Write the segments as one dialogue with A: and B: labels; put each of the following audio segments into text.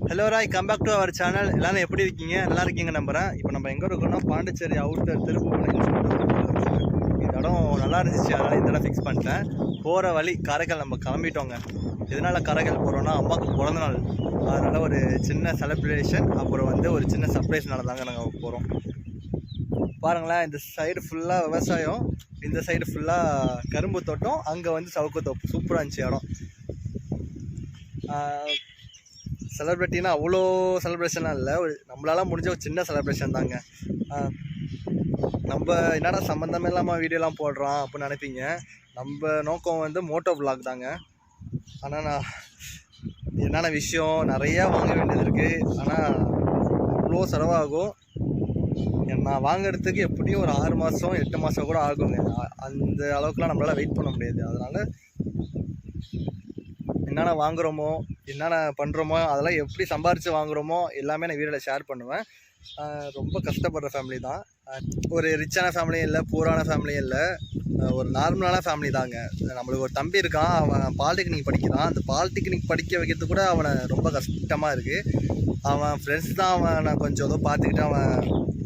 A: Hello, Rai. Come back to our channel. எல்லாரும் எப்படி இருக்கீங்க? நல்லா இருக்கீங்க நம்புறேன். இப்போ நம்ம எங்க இருக்கோம்னா பாண்டிச்சேரி அவுட்டர் திருப்புவனைன்னு சொல்லிட்டு இந்த இடம் நல்லா இருந்துச்சு. அதனால இந்த இடம் ஃபிக்ஸ் பண்ணிட்டேன். போகிற வழி காரைக்கால் நம்ம கிளம்பிட்டோங்க. எதனால காரைக்கால் போகிறோன்னா அம்மாவுக்கு பிறந்த நாள். அதனால் ஒரு சின்ன செலிப்ரேஷன் அப்புறம் வந்து ஒரு சின்ன சர்ப்ரைஸ்னால தாங்க நாங்கள் போகிறோம். பாருங்களேன், இந்த சைடு ஃபுல்லாக விவசாயம், இந்த சைடு ஃபுல்லாக கரும்பு தோட்டம், அங்கே வந்து சவுக்கு தோப்பு. சூப்பராக இருந்துச்சு இடம். செலிப்ரிட்டினா அவ்வளோ செலிப்ரேஷனாக இல்லை, ஒரு நம்மளால் முடிஞ்ச ஒரு சின்ன செலிப்ரேஷன் தாங்க. நம்ம என்னடா சம்மந்தமே இல்லாமல் வீடியோலாம் போடுறோம் அப்படின்னு நினைப்பீங்க. நம்ம நோக்கம் வந்து மோட்டோ விளாக் தாங்க. ஆனால் நான் என்னென்ன விஷயம் நிறையா வாங்க வேண்டியது இருக்குது. ஆனால் அவ்வளோ செலவாகும். நான் வாங்கிறதுக்கு எப்படியும் ஒரு 6 மாதம் 8 மாதம் கூட ஆகுங்க. அந்த அளவுக்குலாம் நம்மளால் வெயிட் பண்ண முடியாது. அதனால் என்னென்ன வாங்குகிறோமோ என்னென்ன பண்ணுறோமோ அதெல்லாம் எப்படி சம்பாரித்து வாங்குகிறோமோ எல்லாமே நான் வீடியோவில் ஷேர் பண்ணுவேன். ரொம்ப கஷ்டப்படுற ஃபேமிலி தான். ஒரு ரிச்சான ஃபேமிலியும் இல்லை, பூரான ஃபேமிலியும் இல்லை, ஒரு நார்மலான ஃபேமிலி தாங்க. நம்மளுக்கு ஒரு தம்பி இருக்கான், அவன் பாலிடெக்னிக் படிக்கிறான். அந்த பாலிடெக்னிக் படிக்க வைக்கிறது கூட அவனை ரொம்ப கஷ்டமாக இருக்குது. அவன் ஃப்ரெண்ட்ஸ் தான் அவனை கொஞ்சம் ஏதோ பார்த்துக்கிட்டு அவன்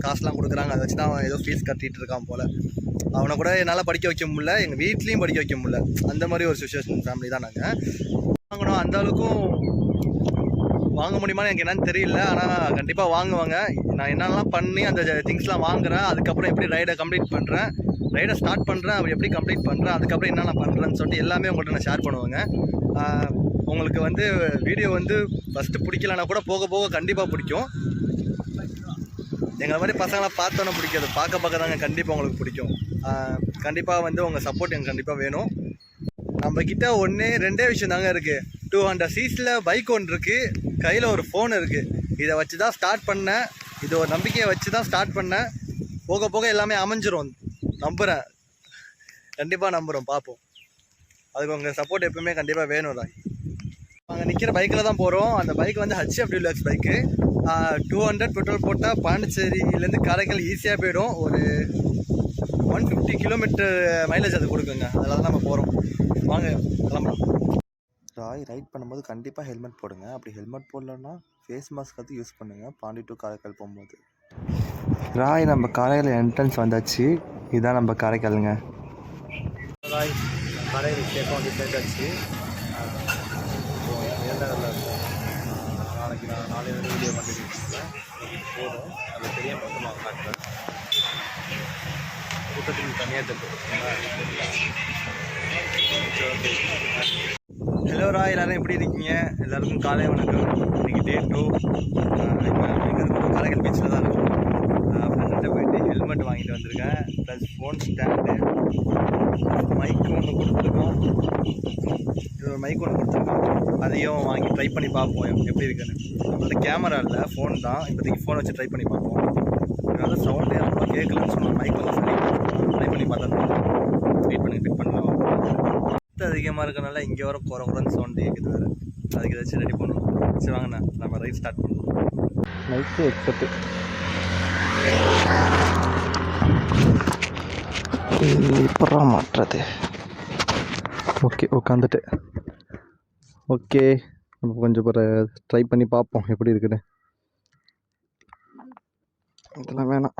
A: காசுலாம் கொடுக்குறாங்க, அதை வச்சு தான் அவன் ஏதோ ஃபீஸ் கட்டிகிட்டு இருக்கான் போல். அவனை கூட என்னால் படிக்க வைக்க முடியல, எங்கள் வீட்லேயும் படிக்க வைக்க முடியல. அந்த மாதிரி ஒரு சுச்சுவேஷன் ஃபேமிலி தான் நாங்கள். வாங்கணும் அந்த அளவுக்கும் வாங்க முடியுமான்னு எனக்கு என்னன்னு தெரியல. ஆனால் கண்டிப்பாக வாங்குவாங்க. நான் என்னென்னலாம் பண்ணி அந்த திங்ஸ்லாம் வாங்குகிறேன், அதுக்கப்புறம் எப்படி ரைடை கம்ப்ளீட் பண்ணுறேன், ரைடை ஸ்டார்ட் பண்ணுறேன், அப்படி எப்படி கம்ப்ளீட் பண்ணுறேன், அதுக்கப்புறம் என்னென்ன பண்ணுறேன்னு சொல்லிட்டு எல்லாமே உங்கள்கிட்ட நான் ஷேர் பண்ணுவேங்க. உங்களுக்கு வந்து வீடியோ வந்து ஃபஸ்ட்டு பிடிக்கலன்னா கூட போக போக கண்டிப்பாக பிடிக்கும். எங்களை மாதிரி பசங்களாம் பார்த்தோன்னே பிடிக்காது, பார்க்க தாங்க கண்டிப்பாக உங்களுக்கு பிடிக்கும். கண்டிப்பாக வந்து உங்கள் சப்போர்ட் எனக்கு கண்டிப்பாக வேணும். நம்மக்கிட்ட ரெண்டே விஷயம் தாங்க இருக்குது. 200 cc பைக் ஒன்று இருக்குது, கையில் ஒரு ஃபோன் இருக்குது. இதை வச்சு தான் ஸ்டார்ட் பண்ணேன். இது ஒரு நம்பிக்கையை வச்சு தான் ஸ்டார்ட் பண்ணேன். போக போக எல்லாமே அமைஞ்சிரும் நம்புகிறேன், கண்டிப்பாக நம்புகிறோம். பார்ப்போம். அதுக்கு உங்கள் சப்போர்ட் எப்பவுமே கண்டிப்பாக வேணும். தான் அங்கே நிற்கிற பைக்கில் தான் போகிறோம். அந்த பைக் வந்து HFDX பைக்கு. 200 பெட்ரோல் போட்டால் பாண்டிச்சேரியிலேருந்து காரைக்கால் ஈஸியாக போயிடும். ஒரு 150 கிலோமீட்டர் மைலேஜ் அது கொடுக்குங்க. அதனால நம்ம போகிறோம். வாங்க கிளம்பலாம். ராய் ரைட் பண்ணும்போது கண்டிப்பாக ஹெல்மெட் போடுங்க. அப்படி ஹெல்மெட் போடலன்னா ஃபேஸ் மாஸ்க் அது யூஸ் பண்ணுங்கள் பாண்டி டு காரைக்கால் போகும்போது. ராய் நம்ம காரைக்கால் என்ட்ரன்ஸ் வந்தாச்சு. இதுதான் நம்ம காரைக்காலுங்க. ராய் காரைக்கால் கேட்க வந்து சேர்ந்தாச்சு. நாளைக்கு நான் 4 வீடியோ பண்ணிருக்கேன் போதும். அது பெரிய மொத்தமாக காட்டுறேன். கூட்டத்துக்கு தனியாக தெரிஞ்சுக்கோங்களா. ஹலோ ராய், எல்லோரும் எப்படி இருக்கீங்க? எல்லாருக்கும் காலை வணக்கம். இன்றைக்கி Day 2. இப்போ எங்கள் காரைக்கால் பீச்சில் தான் இருக்கும். ஃப்ரெண்ட்கிட்ட போயிட்டு ஹெல்மெட் வாங்கிட்டு வந்திருக்கேன், ப்ளஸ் ஃபோன் ஸ்டாண்டு, மைக் ஒன்று கொடுத்துருக்கோம். இது ஒரு மைக் ஒன்று கொடுத்துருக்கோம். அதையும் வாங்கி ட்ரை பண்ணி பார்ப்போம் எப்படி இருக்குன்னு. நம்மள்ட்ட கேமரா இல்லை, ஃபோன் தான். இப்போதைக்கு ஃபோன் வச்சு ட்ரை பண்ணி பார்ப்போம். அதனால சவுண்டே ரொம்ப கேட்கலன்னு சொன்னோம். மைக் வந்து சரி ட்ரை பண்ணி பார்த்தா வெயிட் பண்ணி ஃபிட் பண்ணலாம். அதிகமாக இருக்கனால இங்கே வர குறன்னு சவுண்டு கேட்குது வேறு. அதுக்கு ஏதாச்சும் ரெடி பண்ணணும். சரி வாங்கண்ணா, நம்ம ரைட் ஸ்டார்ட் பண்ணுவோம். மைக்கு எக்ஸப்ட் இப்போதான் மாட்டுறது. ஓகே, உட்காந்துட்டு ஓகே. நம்ம கொஞ்சம் ட்ரை பண்ணி பார்ப்போம் எப்படி இருக்குன்னு. இதெல்லாம் வேணாம்.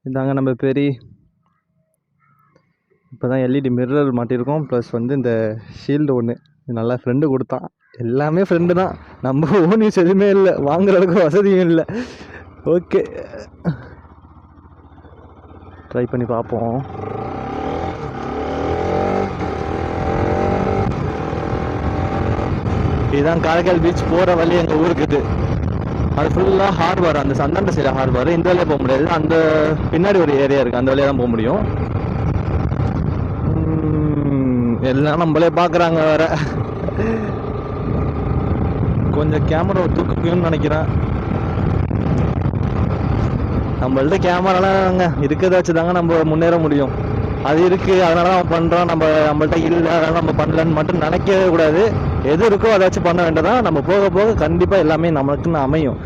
A: இதாங்க நம்ம பெரிய இப்போ தான் LED மிரர் மாட்டியிருக்கோம். ப்ளஸ் வந்து இந்த ஷீல்டு ஒன்று நல்லா ஃப்ரெண்டு கொடுத்தான். எல்லாமே ஃப்ரெண்டு தான், நம்ம ஓன் யூஸ் எதுவுமே இல்லை, வாங்குற அளவுக்கு வசதியும் இல்லை. ஓகே, ட்ரை பண்ணி பார்ப்போம். இதுதான் காரைக்கால் பீச் போகிற வழி எங்கள் ஊருக்கு. இது அது ஃபுல்லாக ஹார்பர், அந்த சந்தாண்ட சைடு ஹார்பர். இந்த வழியாக போக முடியாது, அந்த பின்னாடி ஒரு ஏரியா இருக்குது, அந்த வழியாக தான் போக முடியும். எல்லாம் நம்மளே பார்க்குறாங்க வேற. கொஞ்சம் கேமரா தூக்கணும்னு நினைக்கிறேன். நம்மள்ட்ட கேமராலாம் இருக்கிறத வச்சு தாங்க நம்ம முன்னேற முடியும். அது இருக்குது, அதனால நம்ம பண்ணுறோம். நம்மள்ட்ட இல்லை அதனால நம்ம பண்ணலன்னு மட்டும் நினைக்கவே கூடாது. எது இருக்கோ அதை வச்சு பண்ண வேண்டியதான். நம்ம போக போக கண்டிப்பாக எல்லாமே நம்மளுக்குன்னு அமையும்.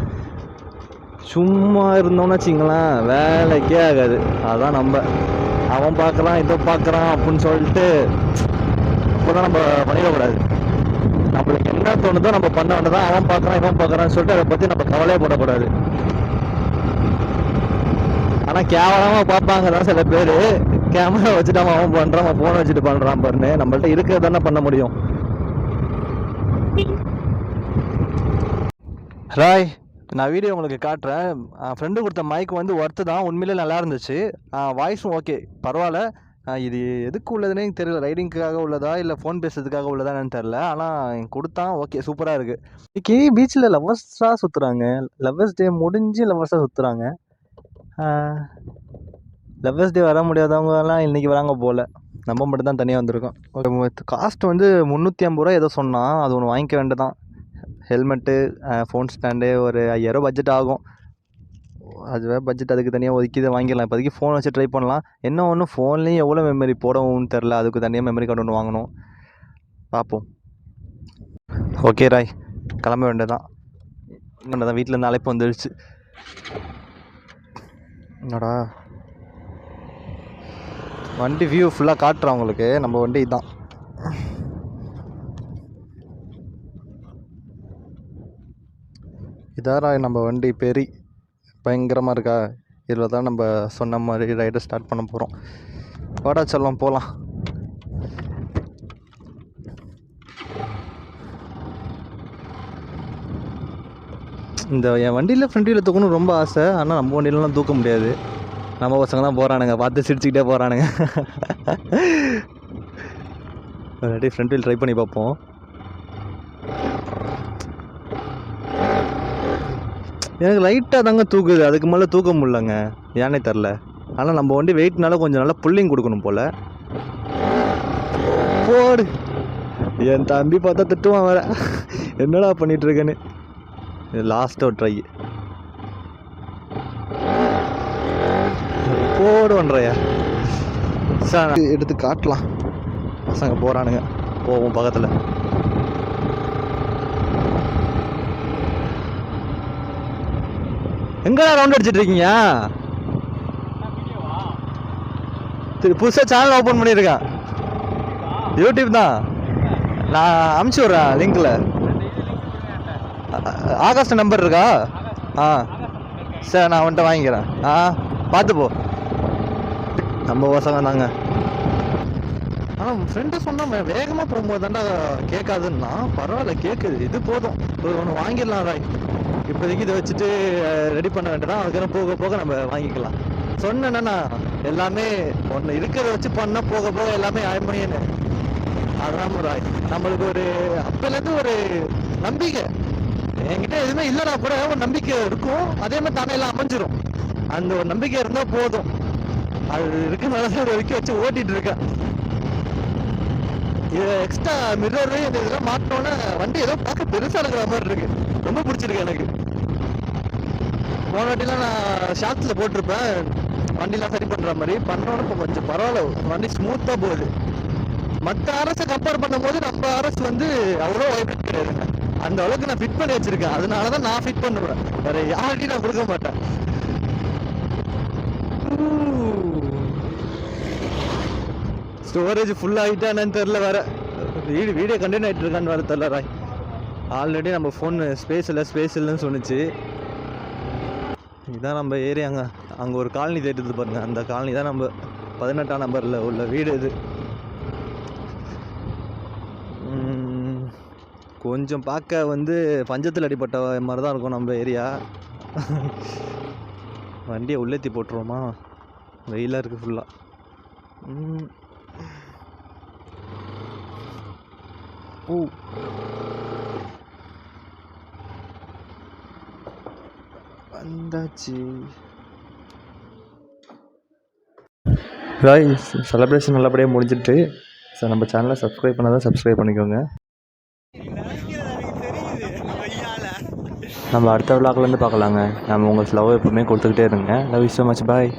A: சும்மா இருந்தோம்னு வச்சிங்களேன், வேலைக்கே ஆகாது. அதான் நம்ம அவன் பார்க்குறான் இதை பார்க்குறான் அப்படின்னு சொல்லிட்டு இப்போதான் நம்ம பண்ணிடக்கூடாது. நம்மளுக்கு என்ன தோணுதோ நம்ம பண்ண வேண்டியதான். அவன் பார்க்குறான் இவன் பார்க்குறான்னு சொல்லிட்டு அதை பற்றி நம்ம கவலையே போடக்கூடாது. ஆனால் கேவலமாக பார்ப்பாங்க தான் சில பேர். கேமரா வச்சுட்டு அவன் பண்ணுறான், அவன் ஃபோன் வச்சுட்டு பண்ணுறான் பாருன்னு. நம்மள்ட்ட இருக்கிறது தானே பண்ண முடியும். ராய், நான் வீடியோ உங்களுக்கு காட்டுறேன். ஃப்ரெண்டு கொடுத்த மைக் வந்து ஒர்த்து தான், உண்மையிலே நல்லா இருந்துச்சு. வாய்ஸும் ஓகே, பரவாயில்ல. இது எதுக்கு உள்ளதுன்னே தெரியல, ரைடிங்க்காக உள்ளதா இல்லை ஃபோன் பேசுறதுக்காக உள்ளதான்னு தெரில. ஆனால் கொடுத்தான், ஓகே, சூப்பராக இருக்குது. இன்னைக்கு பீச்சில் லவ்வர்ஸாக சுற்றுறாங்க. லவ்வர்ஸ் டே முடிஞ்சு லவ்வர்ஸாக சுற்றுறாங்க. லவ்வர்ஸ் டே வர முடியாதவங்கலாம் இன்றைக்கி வராங்க போல். நம்ம மட்டும் தான் தனியாக வந்திருக்கோம். ஒரு காஸ்ட் வந்து 350 ரூபா ஏதோ சொன்னான். அது ஒன்று வாங்கிக்க வேண்டியதான். ஹெல்மெட்டு, ஃபோன் ஸ்டாண்டு ஒரு 5000 பட்ஜெட் ஆகும். அதுவே பட்ஜெட் அதுக்கு தனியாக ஒதுக்கி இதை வாங்கிடலாம். இப்போதைக்கு ஃபோன் வச்சு ட்ரை பண்ணலாம். என்ன ஒன்று, ஃபோன்லேயும் எவ்வளோ மெமரி போடவும்னு தெரில. அதுக்கு தனியாக மெமரி கார்டு ஒன்று வாங்கணும். பார்ப்போம். ஓகே ராய், கிளம்ப வேண்டியதான். இன்னொன்று வீட்டில் அழைப்பு வந்துடுச்சு. என்னடா வண்டி வியூ ஃபுல்லாக காட்டுறேன் உங்களுக்கு. நம்ம வண்டி தான். இதாரா நம்ம வண்டி பெரி பயங்கரமாக இருக்கா. இதில் தான் நம்ம சொன்ன மாதிரி ரைடை ஸ்டார்ட் பண்ண போகிறோம். வாடா செல்லம் போகலாம். இந்த என் வண்டியில் ஃப்ரண்ட் வீலில் தூக்கணும் ரொம்ப ஆசை. ஆனால் நம்ம வண்டியிலலாம் தூக்க முடியாது. நம்ம பசங்க தான் போகிறானுங்க, பார்த்து சிரிச்சுக்கிட்டே போகிறானுங்க. ஒரு ஃப்ரண்ட் வீல் ட்ரை பண்ணி பார்ப்போம். எனக்கு லைட்டாக தாங்க தூக்குது, அதுக்கு மேலே தூக்க முடியலங்க, ஏன்னே தெரில. ஆனால் நம்ம வண்டி வெயிட்னால கொஞ்சம் நல்லா புல்லிங் கொடுக்கணும் போல். போடு, என் தம்பி பார்த்தா திட்டுவான் வேற, என்னடா பண்ணிகிட்ருக்கேன்னு. லாஸ்ட் ஒரு ட்ரை போடுவன்றையா. சார் எடுத்து காட்டலாம். பசங்க போகிறானுங்க, போவோம் பக்கத்தில். எங்கடா ரவுண்ட் அடிச்சிட்டு இருக்கீங்க? புதுசாக சேனல் ஓப்பன் பண்ணியிருக்கேன், யூடியூப் தான். நான் அமுச்சு விட்றேன் லிங்க்கில். ஆகாஸ்ட் நம்பர் இருக்கா? சரி, நான் வந்துட்டு வாங்கிக்கிறேன். பார்த்து போ. நம்ம பசங்க தாங்க. ஆனால் ஃப்ரெண்டு சொன்னால் வேகமாக போகும்போது தாண்டா கேட்காதுன்னா, பரவாயில்ல கேட்குது, இது போதும். ஒன்று வாங்கிடலாம் ராய். இப்போதைக்கு இதை வச்சுட்டு ரெடி பண்ண வேண்டியதான். அதுக்கப்புறம் போக போக நம்ம வாங்கிக்கலாம். சொன்னேன்னா எல்லாமே ஒன்று இருக்கிறத வச்சு பண்ணால் போக போக எல்லாமே ஆயமையன்னு. அதான் ராய், நம்மளுக்கு ஒரு அப்போலேருந்து ஒரு நம்பிக்கை. என்கிட்ட எதுவுமே இல்லைனா கூட ஒரு நம்பிக்கை இருக்கும். அதே மாதிரி தானே எல்லாம் அமைஞ்சிரும். அந்த ஒரு நம்பிக்கை இருந்தால் போதும். அது இருக்கனால தான் வரைக்கும் வச்சு ஓட்டிகிட்டு இருக்கேன். இது எக்ஸ்ட்ரா மிரரு இந்த இதெல்லாம் மாட்டோன்னே வண்டி ஏதோ பார்க்க பெருசாக இருக்கிற மாதிரி இருக்கு. ரொம்ப பிடிச்சிருக்கு எனக்கு. போன வாட்டிலாம் நான் ஷார்ட்ஸில் போட்டிருப்பேன் வண்டிலாம் சரி பண்ணுற மாதிரி. பண்ணோன்னு இப்போ கொஞ்சம் பரவாயில்ல, வண்டி ஸ்மூத்தாக போகுது. மற்ற அரசை கம்பேர் பண்ணும்போது நம்ம அரசு வந்து அவ்வளோ வைப்ரேட் கிடையாதுங்க. அந்த அளவுக்கு நான் ஃபிட் பண்ணி வச்சிருக்கேன். அதனால தான் நான் ஃபிட் பண்ணுவேன், வேற யார்கிட்டையும் நான் கொடுக்க மாட்டேன். ஸ்டோரேஜ் ஃபுல் ஆகிட்டானு தெரில வேற. வீடியோ கண்டினியூ ஆகிட்டு இருக்கான்னு வேறு தெரில ராய். ஆல்ரெடி நம்ம ஃபோன் ஸ்பேஸ் இல்லைன்னு சொன்னிச்சு. இதுதான் நம்ம ஏரியாங்க. அங்கே ஒரு காலனி தேட்டுது பாருங்க, அந்த காலனி தான் நம்ம 18ஆம் நம்பரில் உள்ள வீடு. இது கொஞ்சம் பார்க்க வந்து பஞ்சத்தில் அடிப்பட்ட மாதிரி தான் இருக்கும் நம்ம ஏரியா. வண்டியை உள்ளேத்தி போட்டுருவோமா? வெயிலாக இருக்குது ஃபுல்லாக. ஓ, வந்தாச்சு ராய். செலிப்ரேஷன் நல்லபடியாக முடிஞ்சிட்டு. ஸோ நம்ம சேனலை சப்ஸ்கிரைப் பண்ணாதான் சப்ஸ்கிரைப் பண்ணிக்கோங்க. நம்ம அடுத்த விழாக்குலேருந்து பார்க்கலாங்க. நம்ம உங்களுக்கு லவ் எப்பவுமே கொடுத்துக்கிட்டே இருங்க. Love you so much, bye.